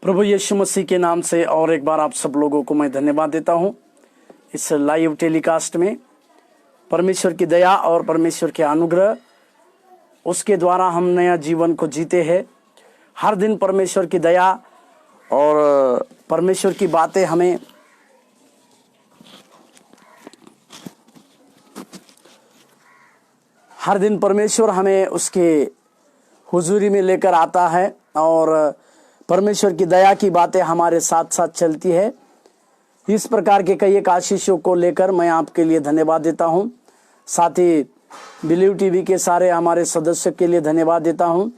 प्रभु यीशु मसीह के नाम से और एक बार आप सब लोगों को मैं धन्यवाद देता हूं। इस लाइव टेलीकास्ट में परमेश्वर की दया और परमेश्वर के अनुग्रह, उसके द्वारा हम नया जीवन को जीते हैं। हर दिन परमेश्वर की दया और परमेश्वर की बातें हमें हर दिन परमेश्वर हमें उसके हुजूरी में लेकर आता है और परमेश्वर की दया की बातें हमारे साथ साथ चलती है। इस प्रकार के कई एक आशीषों को लेकर मैं आपके लिए धन्यवाद देता हूं। साथ ही बिलीव टीवी के सारे हमारे सदस्यों के लिए धन्यवाद देता हूं।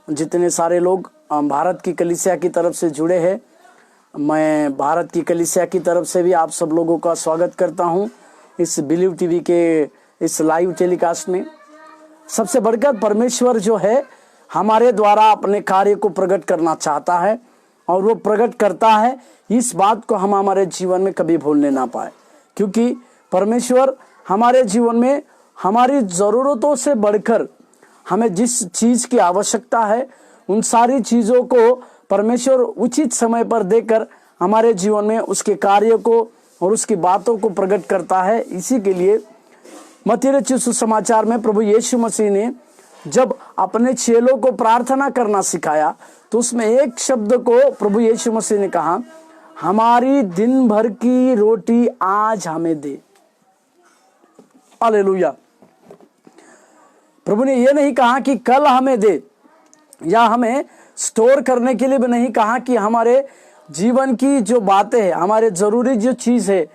जितने सारे लोग भारत की कलीसिया की तरफ से जुड़े हैं, मैं भारत की कलीसिया की तरफ से भी आप सब लोगों का स्वागत करता हूं इस बिलीव टीवी के इस लाइव टेलीकास्ट में। सबसे बढ़कर परमेश्वर जो है हमारे द्वारा अपने कार्य को प्रकट करना चाहता है और वो प्रकट करता है। इस बात को हम हमारे जीवन में कभी भूलने ना पाए, क्योंकि परमेश्वर हमारे जीवन में हमारी ज़रूरतों से बढ़कर हमें जिस चीज़ की आवश्यकता है उन सारी चीज़ों को परमेश्वर उचित समय पर देकर हमारे जीवन में उसके कार्य को और उसकी बातों को प्रकट करता है। इसी के लिए मत्ती रचित सुसमाचार में प्रभु यीशु मसीह ने जब अपने चेलों को प्रार्थना करना सिखाया तो उसमें एक शब्द को प्रभु यीशु मसीह ने कहा, हमारी दिन भर की रोटी आज हमें दे। हालेलुया। प्रभु ने यह नहीं कहा कि कल हमें दे, या हमें स्टोर करने के लिए भी नहीं कहा कि हमारे जीवन की जो बातें हैं, हमारे जरूरी जो चीज है,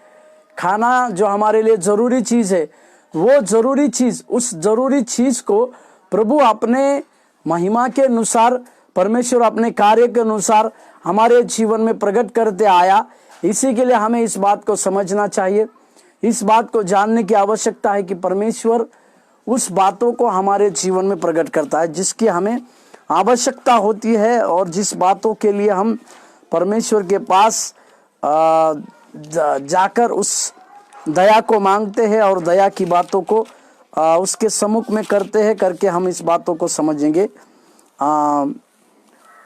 खाना जो हमारे लिए जरूरी चीज है, वो जरूरी चीज, उस जरूरी चीज को प्रभु अपने महिमा के अनुसार, परमेश्वर अपने कार्य के अनुसार हमारे जीवन में प्रकट करते आया। इसी के लिए हमें इस बात को समझना चाहिए, इस बात को जानने की आवश्यकता है कि परमेश्वर उस बातों को हमारे जीवन में प्रकट करता है जिसकी हमें आवश्यकता होती है और जिस बातों के लिए हम परमेश्वर के पास जाकर उस दया को मांगते हैं और दया की बातों को उसके सम्मुख में करते हैं। करके हम इस बातों को समझेंगे।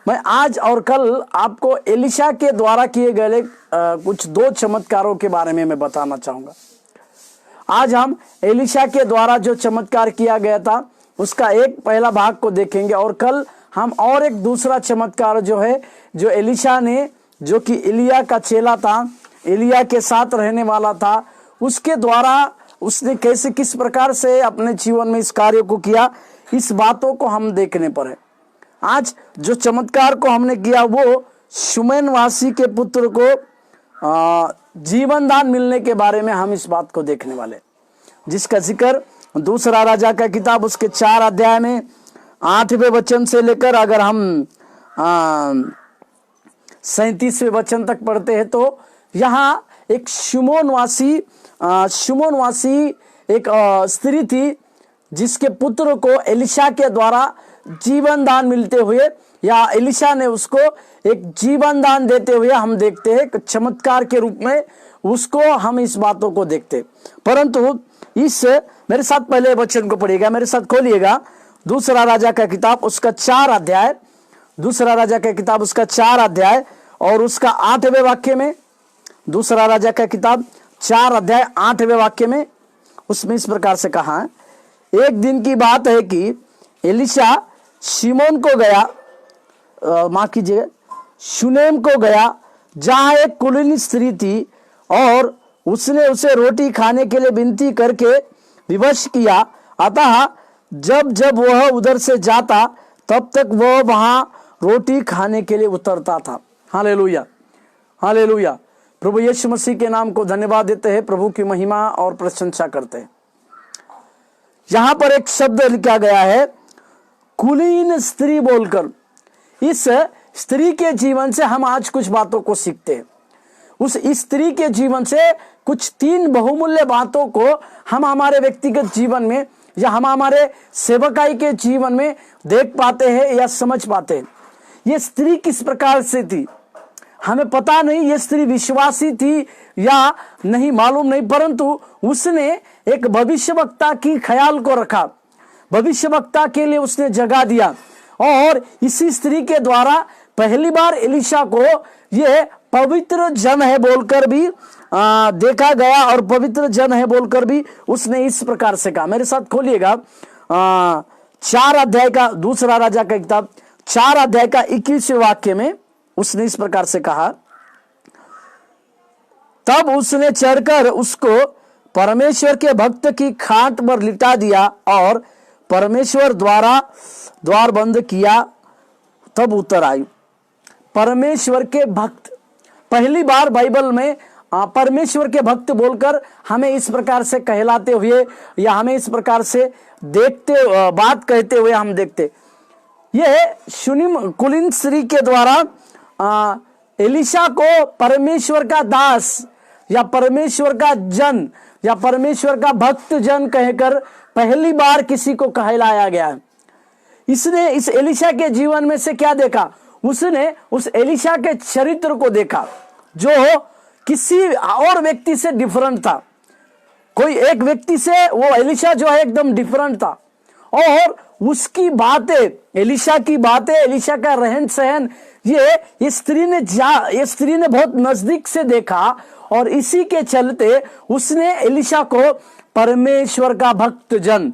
मैं आज और कल आपको एलिशा के द्वारा किए गए कुछ दो चमत्कारों के बारे में मैं बताना चाहूंगा। आज हम एलिशा के द्वारा जो चमत्कार किया गया था उसका एक पहला भाग को देखेंगे और कल हम और एक दूसरा चमत्कार जो है, जो एलिशा ने, जो कि एलिया का चेला था, एलिया के साथ रहने वाला था, उसके द्वारा उसने कैसे किस प्रकार से अपने जीवन में इस कार्य को किया, इस बातों को हम देखने पर है। आज जो चमत्कार को हमने किया वो शुमैन वासी के पुत्र को जीवन दान मिलने के बारे में हम इस बात को देखने वाले, जिसका जिक्र दूसरा राजा का किताब उसके 4 अध्याय में 8वें वचन से लेकर अगर हम 37वें वचन तक पढ़ते हैं तो यहाँ एक शुमोन वासी एक स्त्री थी जिसके पुत्र को एलिशा के द्वारा जीवन दान मिलते हुए, या एलिशा ने उसको एक जीवन दान देते हुए हम देखते हैं, चमत्कार के रूप में उसको हम इस बातों को देखते। परंतु इस मेरे साथ पहले वचन को पढ़िएगा, मेरे साथ खोलिएगा दूसरा राजा का किताब उसका 4 अध्याय, दूसरा राजा का किताब उसका 4 अध्याय और उसका 8वें वाक्य में, दूसरा राजा का किताब 4 अध्याय 8वें वाक्य में उसमें इस प्रकार से कहा है, एक दिन की बात है कि एलिशा शिमोन को गया, माफ कीजिएगा, शुनेम को गया, जहां एक कुलीन स्त्री थी और उसने उसे रोटी खाने के लिए विनती करके विवश किया। अतः जब जब वह उधर से जाता तब तक वह वहां रोटी खाने के लिए उतरता था। Hallelujah, hallelujah. प्रभु यीशु मसीह के नाम को धन्यवाद देते हैं, प्रभु की महिमा और प्रशंसा करते हैं। यहां पर एक शब्द लिखा गया है कुलीन स्त्री बोलकर। इस स्त्री के जीवन से हम आज कुछ बातों को सीखते हैं। उस स्त्री के जीवन से कुछ 3 बहुमूल्य बातों को हम हमारे व्यक्तिगत जीवन में या हम हमारे सेवकाई के जीवन में देख पाते हैं या समझ पाते हैं। ये स्त्री किस प्रकार से थी हमें पता नहीं, ये स्त्री विश्वासी थी या नहीं मालूम नहीं, परंतु उसने एक भविष्यवक्ता की ख्याल को रखा, भविष्यवक्ता के लिए उसने जगह दिया और इसी स्त्री के द्वारा पहली बार एलिशा को ये पवित्र जन है बोलकर भी देखा गया, और पवित्र जन है बोलकर भी उसने इस प्रकार से कहा। मेरे साथ खोलिएगा 4 अध्याय का, दूसरा राजा का किताब 4 अध्याय का 21वें वाक्य में उसने इस प्रकार से कहा, तब उसने चढ़कर उसको परमेश्वर के भक्त की खाट पर लिटा दिया और परमेश्वर द्वारा द्वार बंद किया, तब उतर आई। परमेश्वर के भक्त, पहली बार बाइबल में परमेश्वर के भक्त बोलकर हमें इस प्रकार से कहलाते हुए या हमें इस प्रकार से देखते बात कहते हुए हम देखते, यह शुनीम कुलीन स्त्री के द्वारा एलिशा को परमेश्वर का दास या परमेश्वर का जन या परमेश्वर का भक्त जन कहकर पहली बार किसी को कहलाया गया है। इसने इस एलिशा के जीवन में से क्या देखा? उसने उस एलिशा के चरित्र को देखा जो किसी और व्यक्ति से डिफरेंट था। कोई एक व्यक्ति से वो एलिशा जो है एकदम डिफरेंट था, और उसकी बातें, एलिशा की बातें, एलिशा का रहन सहन, ये स्त्री ने बहुत नजदीक से देखा, और इसी के चलते उसने एलिशा को परमेश्वर का भक्त जन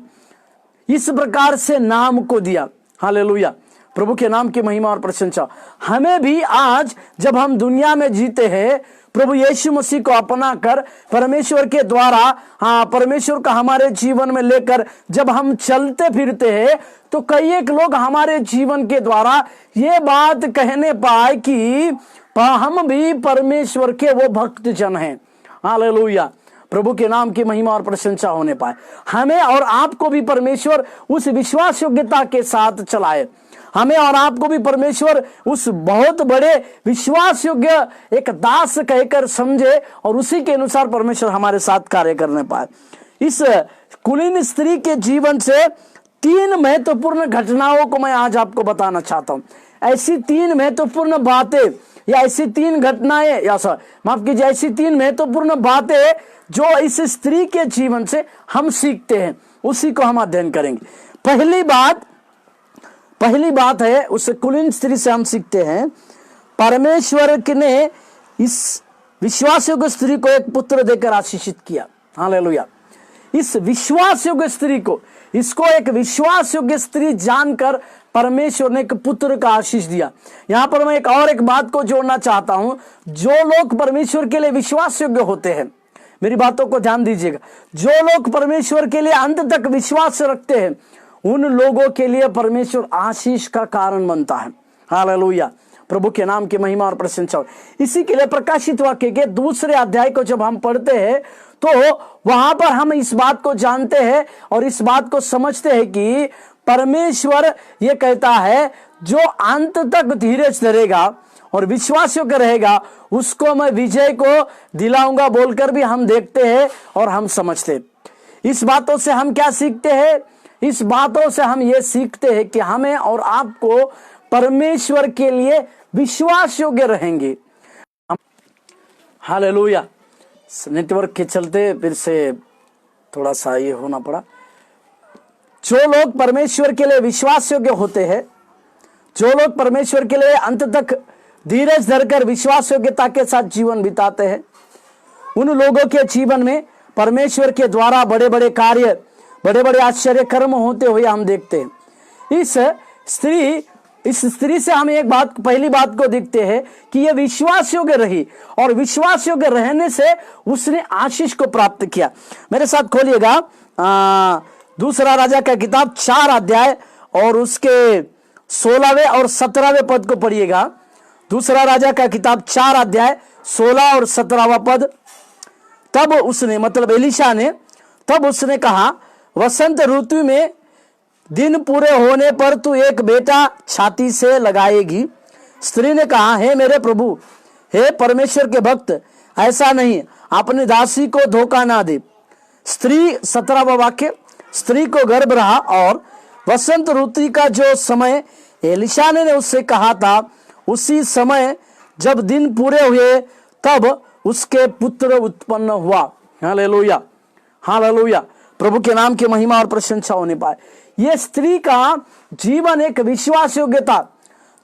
इस प्रकार से नाम को दिया। हालेलुया, प्रभु के नाम की महिमा और प्रशंसा। हमें भी आज जब हम दुनिया में जीते हैं, प्रभु यीशु मसीह को अपना कर परमेश्वर के द्वारा परमेश्वर का हमारे जीवन में लेकर जब हम चलते फिरते हैं, तो कई एक लोग हमारे जीवन के द्वारा ये बात कहने पाए कि हम भी परमेश्वर के वो भक्त जन हैं। हालेलुया, प्रभु के नाम की महिमा और प्रशंसा होने पाए। हमें और आपको भी परमेश्वर उस विश्वास योग्यता के साथ चलाए। हमें और आपको भी परमेश्वर उस बहुत बड़े विश्वास योग्य एक दास कहकर समझे, और उसी के अनुसार परमेश्वर हमारे साथ कार्य करने पाए। इस कुलीन स्त्री के जीवन से 3 महत्वपूर्ण घटनाओं को मैं आज आपको बताना चाहता हूं। ऐसी 3 महत्वपूर्ण बातें या ऐसी 3 घटनाएं या माफ कीजिए, ऐसी 3 महत्वपूर्ण बातें जो इस स्त्री के जीवन से हम सीखते हैं, उसी को हम अध्ययन करेंगे। पहली बात है, उस कुलीन स्त्री से हम सीखते हैं, परमेश्वर ने इस विश्वास योग्य स्त्री को एक पुत्र देकर आशीषित किया। हालेलुया, इस विश्वास योग्य स्त्री को, इसको एक विश्वास योग्य स्त्री जानकर परमेश्वर ने एक पुत्र का आशीष दिया। यहां पर मैं एक बात को जोड़ना चाहता हूं। जो लोग परमेश्वर के लिए विश्वास योग्य होते हैं, मेरी बातों को ध्यान दीजिएगा, जो लोग परमेश्वर के लिए अंत तक विश्वास रखते हैं, उन लोगों के लिए परमेश्वर आशीष का कारण बनता है। हालेलुया, प्रभु के नाम की महिमा और प्रशंसा। इसी के लिए प्रकाशित वाक्य के 2 अध्याय को जब हम पढ़ते हैं, तो वहां पर हम इस बात को जानते हैं और इस बात को समझते हैं कि परमेश्वर ये कहता है, जो अंत तक धीरज धरेगा और विश्वास योग्य रहेगा, उसको मैं विजय को दिलाऊंगा बोलकर भी हम देखते हैं और हम समझते हैं। इस बातों से हम क्या सीखते हैं? इस बातों से हम ये सीखते हैं कि हमें और आपको परमेश्वर के लिए विश्वास योग्य रहेंगे। हालेलुया, नेटवर्क के चलते फिर से थोड़ा सा ये होना पड़ा। जो लोग परमेश्वर के लिए विश्वास योग्य होते हैं, जो लोग परमेश्वर के लिए अंत तक धीरज धरकर विश्वास योग्यता के साथ जीवन बिताते हैं, उन लोगों के जीवन में परमेश्वर के द्वारा बड़े बड़े कार्य, बड़े बड़े आश्चर्य कर्म होते हुए हम देखते हैं। इस स्त्री से हम एक बात, पहली बात को देखते हैं कि यह विश्वास योग्य रही, और विश्वास योग्य रहने से उसने आशीष को प्राप्त किया। मेरे साथ खोलिएगा 2 राजा का किताब 4 अध्याय और उसके 16वें और 17वें पद को पढ़िएगा। 2 राजा का किताब 4 अध्याय 16 और 17वां पद। तब उसने, मतलब एलिशा ने, तब उसने कहा, वसंत ऋतु में दिन पूरे होने पर तू एक बेटा छाती से लगाएगी। स्त्री ने कहा, हे मेरे प्रभु, हे परमेश्वर के भक्त, ऐसा नहीं, अपनी दासी को धोखा ना दे। स्त्री, 17वां वाक्य, स्त्री को गर्भ रहा और वसंत ऋतु का जो समय एलिशा ने उससे कहा था, उसी समय जब दिन पूरे हुए तब उसके पुत्र उत्पन्न हुआ। हालेलुया, हालेलुया, प्रभु के नाम की महिमा और प्रशंसा होने पाए। यह स्त्री का जीवन एक विश्वास योग्य था।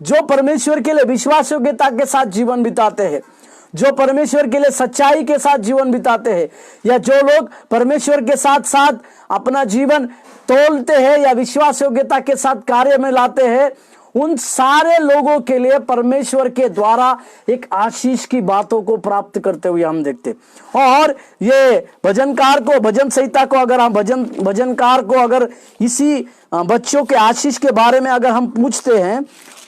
जो परमेश्वर के लिए विश्वास योग्यता के साथ जीवन बिताते हैं, जो परमेश्वर के लिए सच्चाई के साथ जीवन बिताते हैं, या जो लोग परमेश्वर के साथ साथ अपना जीवन तोलते हैं या विश्वास योग्यता के साथ कार्य में लाते हैं, उन सारे लोगों के लिए परमेश्वर के द्वारा एक आशीष की बातों को प्राप्त करते हुए हम देखते। और ये भजनकार को, भजन संहिता को अगर हम भजनकार को अगर इसी बच्चों के आशीष के बारे में अगर हम पूछते हैं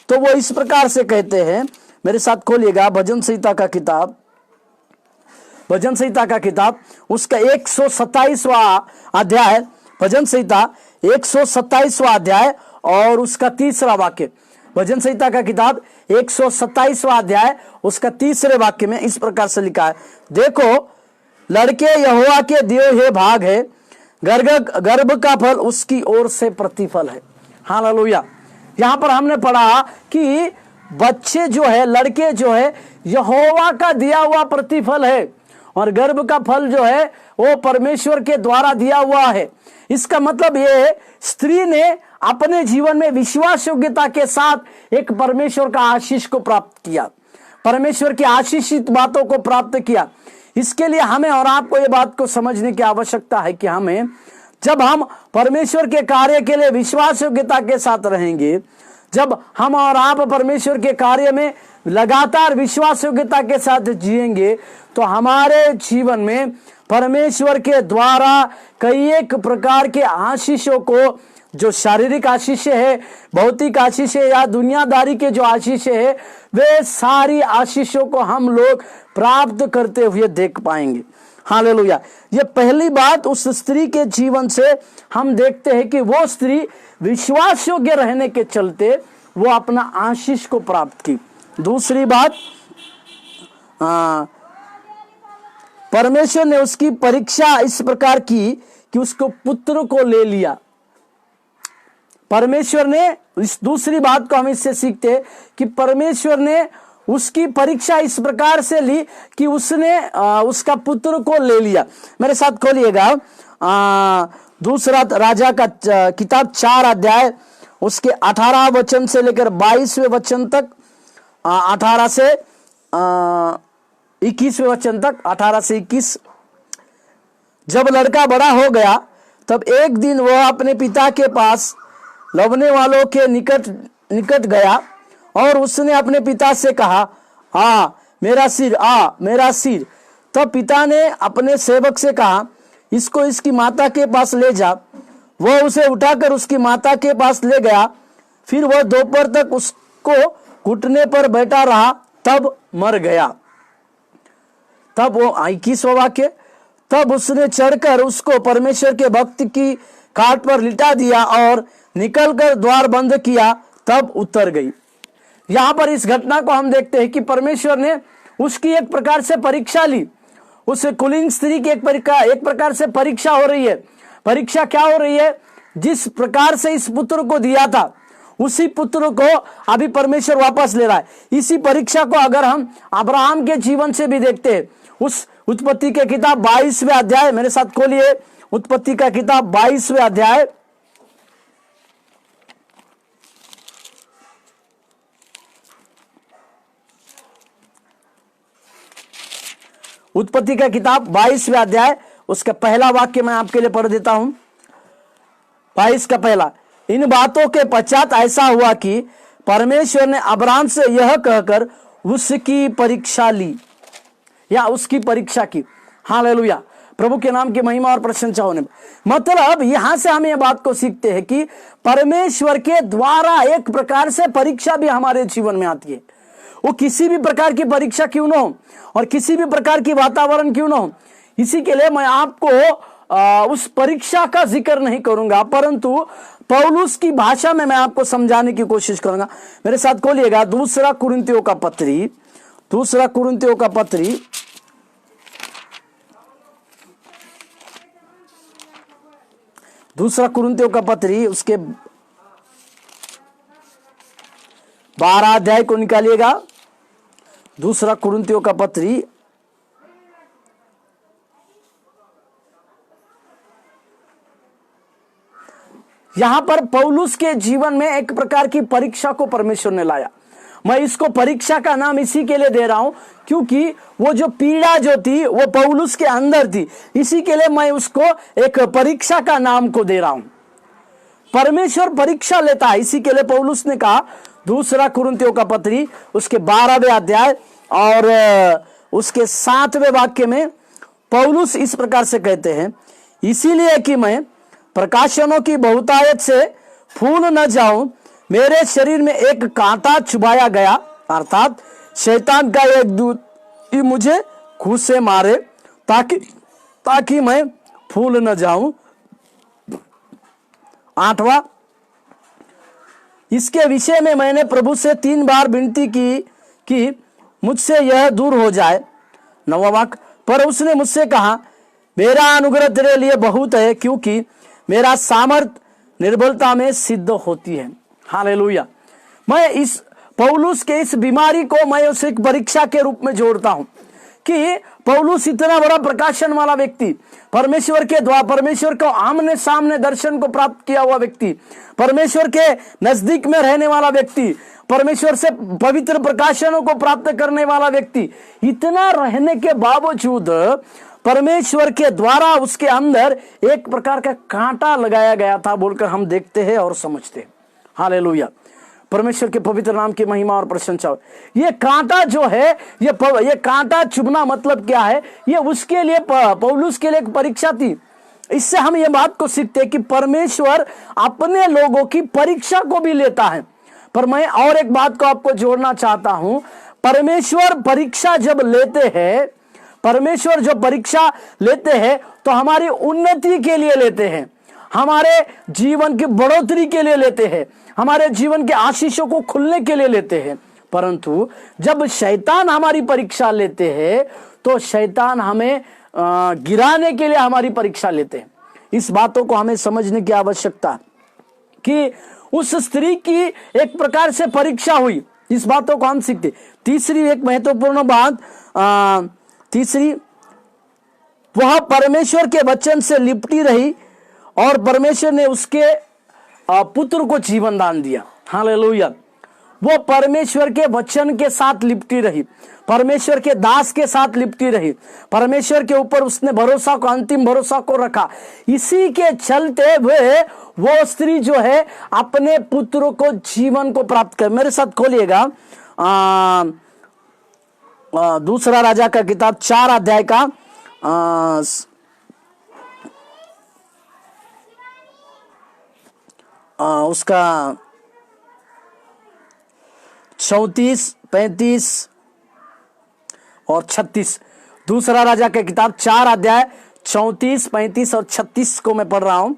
तो वो इस प्रकार से कहते हैं। मेरे साथ खोलिएगा भजन संहिता का किताब, भजन संहिता का किताब उसका 127वां अध्याय, भजन संहिता 127वां अध्याय और उसका 3रा वाक्य। भजन संहिता का किताब 127वां अध्याय उसका 3रे वाक्य में इस प्रकार से लिखा है, देखो लड़के यहोवा के दिए हुए भाग है, गर्भ का फल उसकी ओर से प्रतिफल है। हालेलुया। यहां पर हमने पढ़ा कि बच्चे जो है, लड़के जो है, यहोवा का दिया हुआ प्रतिफल है, और गर्भ का फल जो है वो परमेश्वर के द्वारा दिया हुआ है। इसका मतलब ये है, स्त्री ने अपने जीवन में विश्वास योग्यता के साथ एक परमेश्वर का आशीष को प्राप्त किया, परमेश्वर की आशीषित बातों को प्राप्त किया। इसके लिए हमें और आपको ये बात को समझने की आवश्यकता है कि हमें, जब हम परमेश्वर के कार्य के लिए विश्वास योग्यता के साथ रहेंगे, जब हम और आप परमेश्वर के कार्य में लगातार विश्वास योग्यता के साथ जिएंगे, तो हमारे जीवन में परमेश्वर के द्वारा कई एक प्रकार के आशीषों को, जो शारीरिक आशीष है, भौतिक आशीष है, या दुनियादारी के जो आशीष है, वे सारी आशीषों को हम लोग प्राप्त करते हुए देख पाएंगे। हालेलुया। ये पहली बात उस स्त्री के जीवन से हम देखते हैं कि वो स्त्री विश्वास योग्य रहने के चलते वो अपना आशीष को प्राप्त की। दूसरी बात, परमेश्वर ने उसकी परीक्षा इस प्रकार की कि उसको पुत्र को ले लिया। परमेश्वर ने, इस दूसरी बात को हम इससे सीखते हैं कि परमेश्वर ने उसकी परीक्षा इस प्रकार से ली कि उसने उसका पुत्र को ले लिया। मेरे साथ खोलिएगा दूसरा राजा का किताब 4 अध्याय उसके 18 वचन से लेकर 22वें वचन तक, 18 से 21वें वचन तक, 18 से 21। जब लड़का बड़ा हो गया तब एक दिन वह अपने पिता के पास लवने वालों के निकट गया और उसने अपने पिता से कहा, आ मेरा सिर, आ मेरा सिर। तब पिता ने अपने सेवक से कहा, इसको इसकी माता के पास ले जा। वह उसे उठाकर उसकी माता के पास ले गया। फिर वह दोपहर तक उसको घुटने पर बैठा रहा, तब मर गया। तब वो 21वां वाक्य, तब उसने चढ़कर उसको परमेश्वर के भक्त की खाट पर लिटा दिया और निकलकर द्वार बंद किया, तब उतर गई। यहां पर इस घटना को हम देखते हैं कि परमेश्वर ने उसकी एक प्रकार से परीक्षा ली। उस कुलीन स्त्री की एक प्रकार से परीक्षा हो रही है। परीक्षा क्या हो रही है? जिस प्रकार से इस पुत्र को दिया था, उसी पुत्र को अभी परमेश्वर वापस ले रहा है। इसी परीक्षा को अगर हम अब्राहम के जीवन से भी देखते हैं, उस उत्पत्ति के किताब 22वें अध्याय, मेरे साथ खोलिए उत्पत्ति का किताब 22वें अध्याय, उत्पत्ति का किताब 22वें अध्याय उसका पहला वाक्य मैं आपके लिए पढ़ देता हूं। 22 का पहला, इन बातों के पश्चात ऐसा हुआ कि परमेश्वर ने अब्राहम से यह कहकर उसकी परीक्षा ली, या उसकी परीक्षा की। हालेलुया, प्रभु के नाम की महिमा और प्रशंसा होने। मतलब यहां से हम ये बात को सीखते हैं कि परमेश्वर के द्वारा एक प्रकार से परीक्षा भी हमारे जीवन में आती है। वो किसी भी प्रकार की परीक्षा क्यों ना हो और किसी भी प्रकार की वातावरण क्यों ना हो, इसी के लिए मैं आपको उस परीक्षा का जिक्र नहीं करूंगा, परंतु पौलुस की भाषा में मैं आपको समझाने की कोशिश करूंगा। मेरे साथ खोलिएगा दूसरा कुरिन्थियों का पत्री, दूसरा कुरिन्थियों का पत्री, दूसरा कुरिन्थियों का पत्री उसके 12 अध्याय को निकालिएगा। दूसरा कुरिन्थियों का पत्री यहां पर पौलुस के जीवन में एक प्रकार की परीक्षा को परमेश्वर ने लाया। मैं इसको परीक्षा का नाम इसी के लिए दे रहा हूं क्योंकि वो जो पीड़ा जो थी वो पौलुस के अंदर थी, इसी के लिए मैं उसको एक परीक्षा का नाम को दे रहा हूं। परमेश्वर परीक्षा लेता है, इसी के लिए पौलुस ने कहा दूसरा कुरिन्थियों का पत्री उसके 12वें अध्याय और उसके 7वें वाक्य में पौलुस इस प्रकार से कहते हैं, इसीलिए कि मैं प्रकाशनों की बहुतायत से फूल न जाऊं, मेरे शरीर में एक कांटा चुभाया गया, अर्थात शैतान का एक दूत ही मुझे खुद से मारे ताकि मैं फूल न जाऊं। 8वां, इसके विषय में मैंने प्रभु से 3 बार विनती की कि मुझसे यह दूर हो जाए। 9वां वाक्य, पर उसने मुझसे कहा मेरा अनुग्रह तेरे लिए बहुत है क्योंकि मेरा सामर्थ निर्बलता में सिद्ध होती है। हालेलुया। मैं इस पौलुस के इस बीमारी को मैं उसे एक परीक्षा के रूप में जोड़ता हूं कि पौलुस इतना बड़ा प्रकाशन वाला व्यक्ति, परमेश्वर के द्वारा परमेश्वर को आमने सामने दर्शन को प्राप्त किया हुआ व्यक्ति, परमेश्वर के नजदीक में रहने वाला व्यक्ति, परमेश्वर से पवित्र प्रकाशनों को प्राप्त करने वाला व्यक्ति, इतना रहने के बावजूद परमेश्वर के द्वारा उसके अंदर एक प्रकार का कांटा लगाया गया था बोलकर हम देखते हैं और समझते हैं। हालेलुया। परमेश्वर के पवित्र नाम की महिमा और प्रशंसा हो। ये कांटा जो है, ये कांटा चुभना मतलब क्या है? ये उसके लिए, पौलुस के लिए एक परीक्षा थी। इससे हम ये बात को सीखते हैं कि परमेश्वर अपने लोगों की परीक्षा को भी लेता है। पर मैं और एक बात को आपको जोड़ना चाहता हूं, परमेश्वर परीक्षा जब लेते हैं, परमेश्वर जो परीक्षा लेते हैं तो हमारी उन्नति के लिए लेते हैं, हमारे जीवन की बढ़ोतरी के लिए लेते हैं, हमारे जीवन के आशीषों को खुलने के लिए लेते हैं। परंतु जब शैतान हमारी परीक्षा लेते हैं तो शैतान हमें गिराने के लिए हमारी परीक्षा लेते हैं। इस बातों को हमें समझने की आवश्यकता कि उस स्त्री की एक प्रकार से परीक्षा हुई, इस बातों को हम सीखते। तीसरी एक महत्वपूर्ण बात, तीसरी, वह परमेश्वर के वचन से लिपटी रही और परमेश्वर ने उसके पुत्र को जीवन दान दिया। हालेलुया। वो परमेश्वर के वचन के साथ लिपटी रही, परमेश्वर के दास के साथ लिपटी रही, परमेश्वर के ऊपर उसने भरोसा को, अंतिम भरोसा को रखा। इसी के चलते हुए वो स्त्री जो है अपने पुत्र को जीवन को प्राप्त कर। मेरे साथ खोलिएगा दूसरा राजा का किताब 4 अध्याय का उसका 34, 35 और 36। दूसरा राजा के किताब 4 अध्याय 34, 35 और 36 को मैं पढ़ रहा हूं।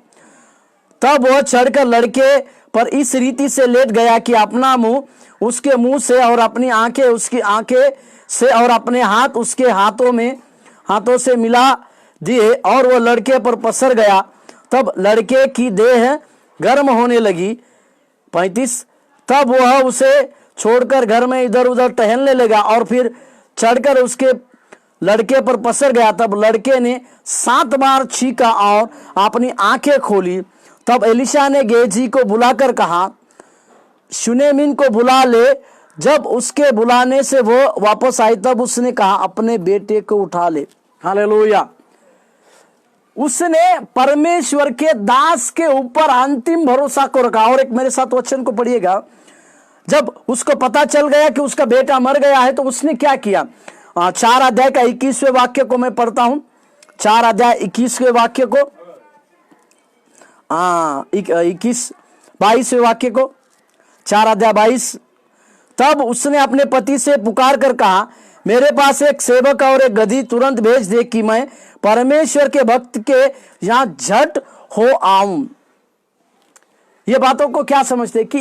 तब वह चढ़कर लड़के पर इस रीति से लेट गया कि अपना मुंह उसके मुंह से और अपनी आंखें उसकी आंखें से और अपने हाथ उसके हाथों से मिला दिए और वह लड़के पर पसर गया। तब लड़के की देह गर्म होने लगी। 35, तब वह उसे छोड़कर घर में इधर उधर टहलने लगा और फिर चढ़कर उसके लड़के पर पसर गया। तब लड़के ने 7 बार छींका और अपनी आंखें खोली। तब एलीशा ने गेजी को बुलाकर कहा, शुनेमिन को बुला ले। जब उसके बुलाने से वो वापस आई तब उसने कहा, अपने बेटे को उठा ले। हालेलुया। उसने परमेश्वर के दास के ऊपर अंतिम भरोसा को रखा। और एक मेरे साथ वचन को पढ़िएगा। जब उसको पता चल गया कि उसका बेटा मर गया है तो उसने क्या किया? 4 अध्याय का 21वें वाक्य को मैं पढ़ता हूं। 4 अध्याय 21वें वाक्य को, 22वें वाक्य को, 4 अध्याय 22। तब उसने अपने पति से पुकार कर कहा, मेरे पास एक सेवक और एक गधी तुरंत भेज दे कि मैं परमेश्वर के भक्त के यहां झट हो आऊं। ये बातों को क्या समझते कि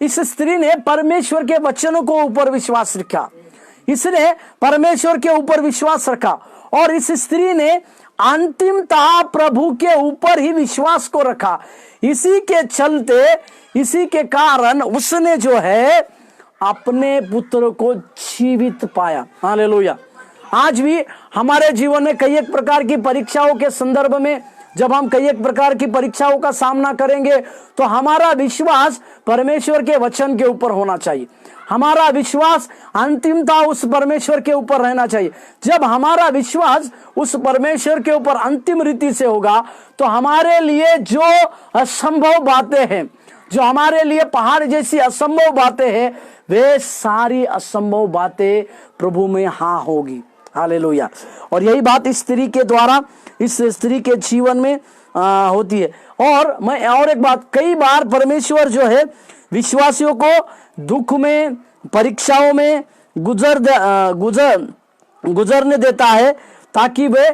इस स्त्री ने परमेश्वर के वचनों को ऊपर विश्वास रखा, इसने परमेश्वर के ऊपर विश्वास रखा और इस स्त्री ने अंतिमतः प्रभु के ऊपर ही विश्वास को रखा। इसी के चलते, इसी के कारण उसने जो है अपने पुत्र को जीवित पाया। हालेलुया। आज भी हमारे जीवन में कई एक प्रकार की परीक्षाओं के संदर्भ में जब हम कई एक प्रकार की परीक्षाओं का सामना करेंगे तो हमारा विश्वास परमेश्वर के वचन के ऊपर होना चाहिए। हमारा विश्वास अंतिमता उस परमेश्वर के ऊपर रहना चाहिए। जब हमारा विश्वास उस परमेश्वर के ऊपर अंतिम रीति से होगा तो हमारे लिए जो असंभव बातें हैं, जो हमारे लिए पहाड़ जैसी असंभव बातें हैं, वे सारी असंभव बातें प्रभु में हाँ होगी। हालेलुया। और यही बात इस स्त्री के द्वारा, इस स्त्री के जीवन में होती है। और मैं और एक बात, कई बार परमेश्वर जो है विश्वासियों को दुख में, परीक्षाओं में गुजरने देता है ताकि वे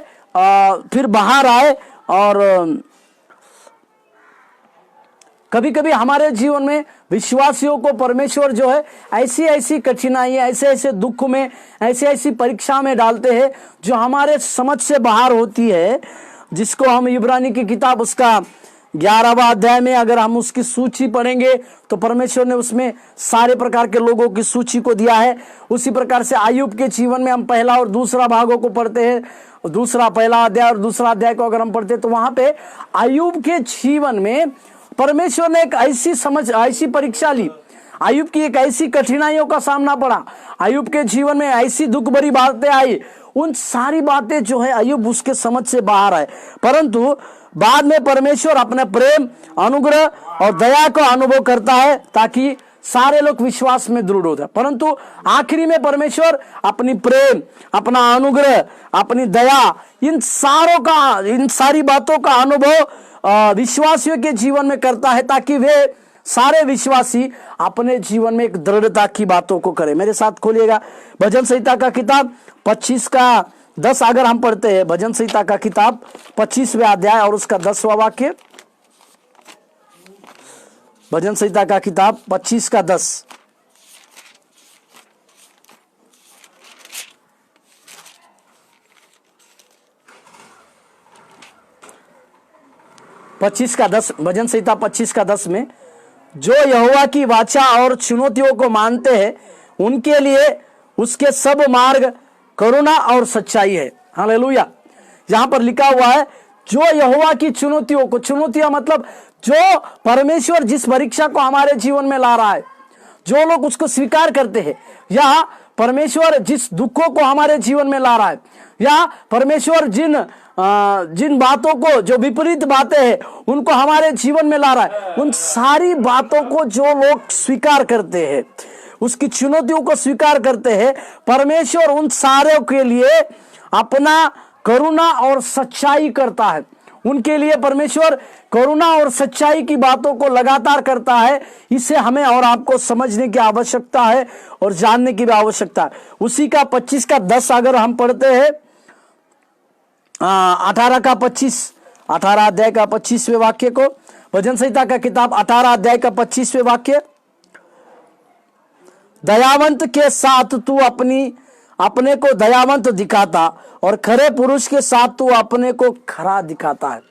फिर बाहर आए। और कभी कभी हमारे जीवन में विश्वासियों को परमेश्वर जो है ऐसी ऐसी कठिनाइयां, ऐसे ऐसे दुख में, ऐसी ऐसी परीक्षा में डालते हैं जो हमारे समझ से बाहर होती है, जिसको हम इब्रानी की किताब उसका 11वां अध्याय में अगर हम उसकी सूची पढ़ेंगे तो परमेश्वर ने उसमें सारे प्रकार के लोगों की सूची को दिया है। उसी प्रकार से आयुब के जीवन में हम पहला और दूसरा भागों को पढ़ते हैं, पहला अध्याय और दूसरा अध्याय को अगर हम पढ़ते हैं तो वहां पे आयुब के जीवन में परमेश्वर ने एक ऐसी परीक्षा ली, आयुब की एक ऐसी कठिनाइयों का सामना पड़ा, आयुब के जीवन में ऐसी दुख भरी बातें आई, उन सारी बातें जो है आयुब उसके समझ से बाहर आए। परंतु बाद में परमेश्वर अपने प्रेम, अनुग्रह और दया को अनुभव करता है ताकि सारे लोग विश्वास में दृढ़ हो जाए। परंतु आखिरी में परमेश्वर अपनी प्रेम, अपना अनुग्रह, अपनी दया, इन सारी बातों का अनुभव विश्वासियों के जीवन में करता है ताकि वे सारे विश्वासी अपने जीवन में एक दृढ़ता की बातों को करें। मेरे साथ खोलिएगा भजन संहिता का किताब 25 का 10 अगर हम पढ़ते हैं, भजन संहिता का किताब 25वें अध्याय और उसका 10वां वाक्य। भजन संहिता का किताब 25 का 10। भजन संहिता 25 का 10 में, जो यहोवा की वाचा और चुनौतियों को मानते हैं उनके लिए उसके सब मार्ग करुणा और सच्चाई है। हालेलुया। यहां पर लिखा हुआ है जो यहोवा की चुनौतियों को, चुनौतियां मतलब जो परमेश्वर जिस परीक्षा को हमारे जीवन में ला रहा है, जो लोग उसको स्वीकार करते हैं, या परमेश्वर जिस दुखों को हमारे जीवन में ला रहा है, या परमेश्वर जिन बातों को, जो विपरीत बातें हैं उनको हमारे जीवन में ला रहा है, उन सारी बातों को जो लोग स्वीकार करते हैं, उसकी चुनौतियों को स्वीकार करते हैं, परमेश्वर उन सारे के लिए अपना करुणा और सच्चाई करता है। उनके लिए परमेश्वर करुणा और सच्चाई की बातों को लगातार करता है। इसे हमें और आपको समझने की आवश्यकता है और जानने की भी आवश्यकता है। उसी का 25 का 10 अगर हम पढ़ते हैं, 18 अध्याय का 25वें वाक्य को, भजन संहिता का किताब 18 अध्याय का 25वें वाक्य, दयावंत के साथ तू अपने को दयावंत दिखाता और खरे पुरुष के साथ तू अपने को खरा दिखाता है।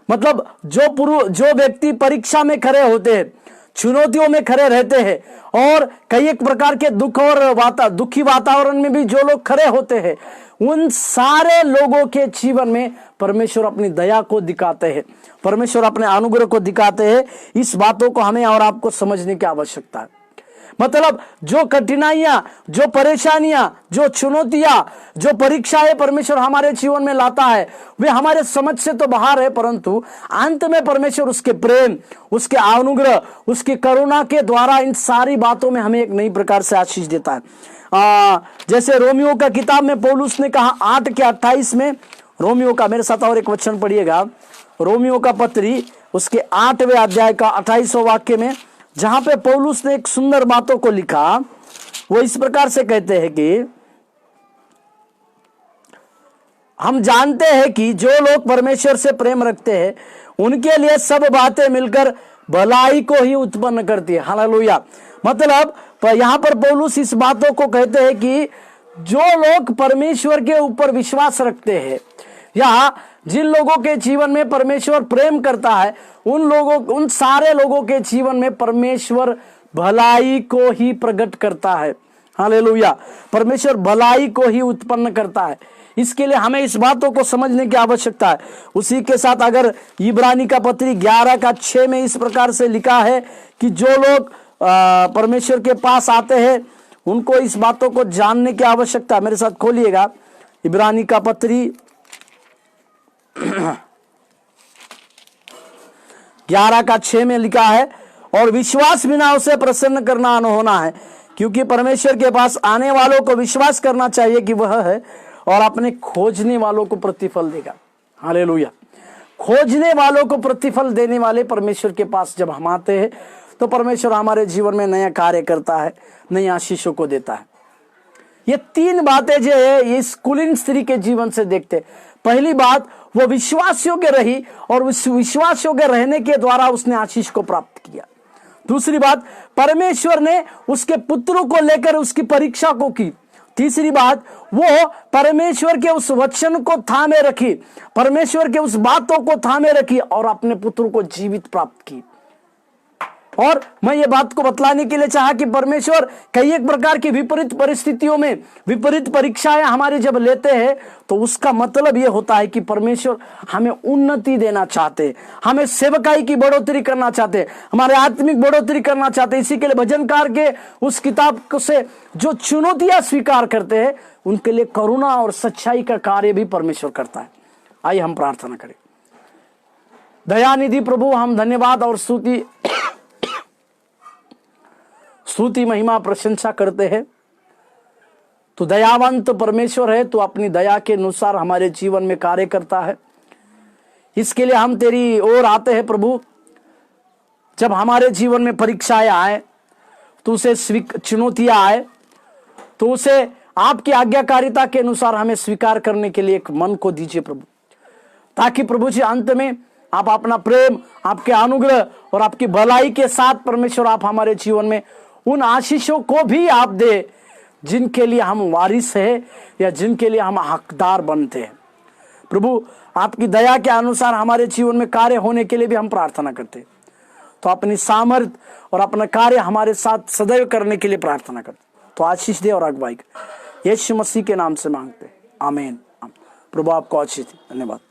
मतलब जो व्यक्ति परीक्षा में खड़े होते हैं, चुनौतियों में खड़े रहते हैं, और कई एक प्रकार के दुख और दुखी वातावरण में भी जो लोग खड़े होते हैं, उन सारे लोगों के जीवन में परमेश्वर अपनी दया को दिखाते हैं, परमेश्वर अपने अनुग्रह को दिखाते हैं। इस बातों को हमें और आपको समझने की आवश्यकता है। मतलब जो कठिनाइयां, जो परेशानियां, जो चुनौतियां, जो परीक्षाएं परमेश्वर हमारे जीवन में लाता है, वे हमारे समझ से तो बाहर है, परंतु अंत में परमेश्वर उसके प्रेम, उसके अनुग्रह, उसकी करुणा के द्वारा इन सारी बातों में हमें एक नई प्रकार से आशीष देता है। जैसे रोमियो का किताब में पौलुस ने कहा 8 के 28 में, रोमियो का, मेरे साथ और एक वचन पढ़िएगा, रोमियो का पत्री उसके 8वें अध्याय का 28वां वाक्य में, जहां पे पौलुस ने एक सुंदर बातों को लिखा। वो इस प्रकार से कहते हैं कि हम जानते हैं कि जो लोग परमेश्वर से प्रेम रखते हैं उनके लिए सब बातें मिलकर भलाई को ही उत्पन्न करती है। हालेलुया। मतलब यहां पर पौलुस इस बातों को कहते हैं कि जो लोग परमेश्वर के ऊपर विश्वास रखते हैं, या जिन लोगों के जीवन में परमेश्वर प्रेम करता है, उन सारे लोगों के जीवन में परमेश्वर भलाई को ही प्रकट करता है। हालेलुया। परमेश्वर भलाई को ही उत्पन्न करता है, इसके लिए हमें इस बातों को समझने की आवश्यकता है। उसी के साथ अगर इब्रानी का पत्री 11:6 में इस प्रकार से लिखा है कि जो लोग परमेश्वर के पास आते हैं उनको इस बातों को जानने की आवश्यकता है। मेरे साथ खोलिएगा इब्रानी का पत्री 11:6 में लिखा है, और विश्वास बिना उसे प्रसन्न करना अनहोना है, क्योंकि परमेश्वर के पास आने वालों को विश्वास करना चाहिए कि वह है, और अपने खोजने वालों को प्रतिफल देगा। हालेलुया। खोजने वालों को प्रतिफल देने वाले परमेश्वर के पास जब हम आते हैं तो परमेश्वर हमारे जीवन में नया कार्य करता है, नई आशीषों को देता है। ये 3 बातें जो है इस कुलीन स्त्री के जीवन से देखते। पहली बात, वो विश्वास योग्य रही और उस विश्वास योग्य रहने के द्वारा उसने आशीष को प्राप्त किया। दूसरी बात, परमेश्वर ने उसके पुत्रों को लेकर उसकी परीक्षा को की। तीसरी बात, वो परमेश्वर के उस वचन को थामे रखी, परमेश्वर के उस बातों को थामे रखी और अपने पुत्रों को जीवित प्राप्त की। और मैं ये बात को बतलाने के लिए चाहा कि परमेश्वर कई एक प्रकार की विपरीत परिस्थितियों में विपरीत परीक्षाएं हमारी जब लेते हैं तो उसका मतलब ये होता है कि परमेश्वर हमें उन्नति देना चाहते, हमें सेवकाई की बढ़ोतरी करना चाहते, हमारे आत्मिक बढ़ोतरी करना चाहते। इसी के लिए भजनकार के उस किताब से जो चुनौतियां स्वीकार करते हैं उनके लिए करुणा और सच्चाई का कार्य भी परमेश्वर करता है। आइए हम प्रार्थना करें। दयानिधि प्रभु, हम धन्यवाद और स्तुति महिमा प्रशंसा करते हैं। तू दयावंत परमेश्वर है, तू अपनी दया के अनुसार हमारे जीवन में कार्य करता है। इसके लिए हम तेरी ओर आते हैं प्रभु। जब हमारे जीवन में परीक्षाएं आए, तो उसे चुनौतियां आए, तो उसे आपकी आज्ञाकारिता के अनुसार हमें स्वीकार करने के लिए एक मन को दीजिए प्रभु, ताकि प्रभु जी अंत में आप अपना प्रेम, आपके अनुग्रह और आपकी भलाई के साथ परमेश्वर आप हमारे जीवन में उन आशीषों को भी आप दे जिनके लिए हम वारिस हैं या जिनके लिए हम हकदार बनते हैं। प्रभु, आपकी दया के अनुसार हमारे जीवन में कार्य होने के लिए भी हम प्रार्थना करते हैं। तो अपनी सामर्थ और अपना कार्य हमारे साथ सदैव करने के लिए प्रार्थना करते। तो आशीष दे और अगुवाई कर, यीशु मसीह के नाम से मांगते हैं, आमीन। प्रभु आपको आशीष दे। धन्यवाद।